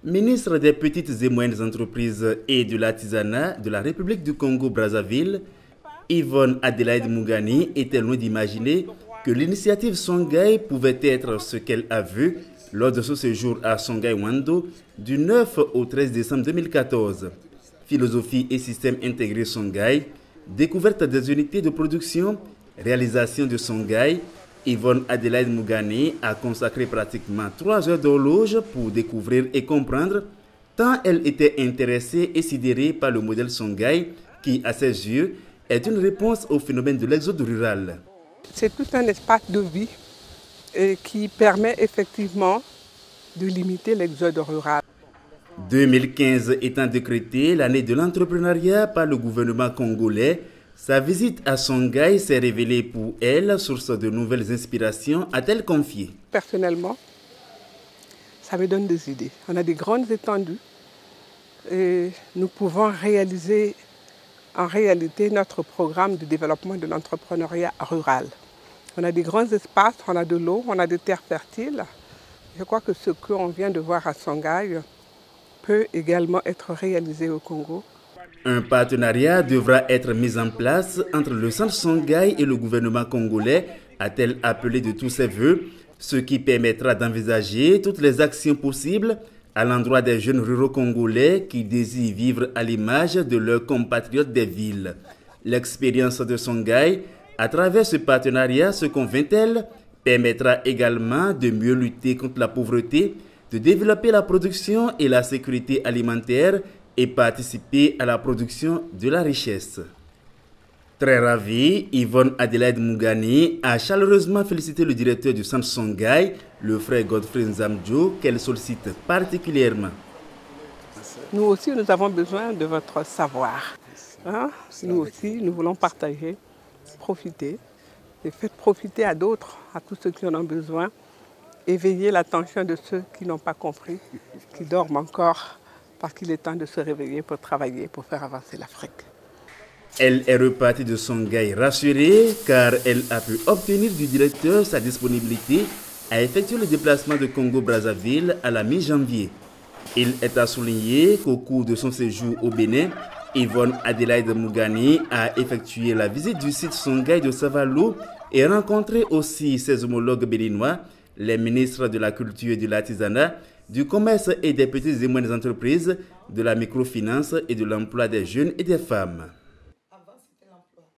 Ministre des Petites et Moyennes Entreprises et de l'Artisanat de la République du Congo-Brazzaville, Yvonne Adélaïde Mougani était loin d'imaginer que l'initiative Songhai pouvait être ce qu'elle a vu lors de ce séjour à Songhai Wando du 9 au 13 décembre 2014. Philosophie et système intégré Songhai, découverte des unités de production, réalisation de Songhai. Yvonne Adélaïde Mougani a consacré pratiquement 3 heures d'horloge pour découvrir et comprendre, tant elle était intéressée et sidérée par le modèle Songhai qui, à ses yeux, est une réponse au phénomène de l'exode rural. C'est tout un espace de vie qui permet effectivement de limiter l'exode rural. 2015 étant décrétée l'année de l'entrepreneuriat par le gouvernement congolais, sa visite à Songhai s'est révélée pour elle source de nouvelles inspirations, a-t-elle confié. Personnellement, ça me donne des idées. On a des grandes étendues et nous pouvons réaliser en réalité notre programme de développement de l'entrepreneuriat rural. On a des grands espaces, on a de l'eau, on a des terres fertiles. Je crois que ce qu'on vient de voir à Songhai peut également être réalisé au Congo. Un partenariat devra être mis en place entre le centre Songhai et le gouvernement congolais, a-t-elle appelé de tous ses voeux, ce qui permettra d'envisager toutes les actions possibles à l'endroit des jeunes ruraux congolais qui désirent vivre à l'image de leurs compatriotes des villes. L'expérience de Songhai, à travers ce partenariat, se convainc-elle, permettra également de mieux lutter contre la pauvreté, de développer la production et la sécurité alimentaire et participer à la production de la richesse. Très ravie, Yvonne Adélaïde Mougani a chaleureusement félicité le directeur du centre Songhai, le frère Godfrey Nzamdjo, qu'elle sollicite particulièrement. Nous aussi, nous avons besoin de votre savoir. Nous aussi, nous voulons partager, profiter, et faire profiter à d'autres, à tous ceux qui en ont besoin, éveiller l'attention de ceux qui n'ont pas compris, qui dorment encore, parce qu'il est temps de se réveiller pour travailler, pour faire avancer l'Afrique. Elle est repartie de Songhai rassurée car elle a pu obtenir du directeur sa disponibilité à effectuer le déplacement de Congo-Brazzaville à la mi-janvier. Il est à souligner qu'au cours de son séjour au Bénin, Yvonne Adélaïde Mougani a effectué la visite du site Songhai de Savalou et rencontré aussi ses homologues béninois, les ministres de la Culture et de l'Artisanat, du Commerce et des Petites et Moyennes Entreprises, de la Microfinance et de l'Emploi des Jeunes et des Femmes.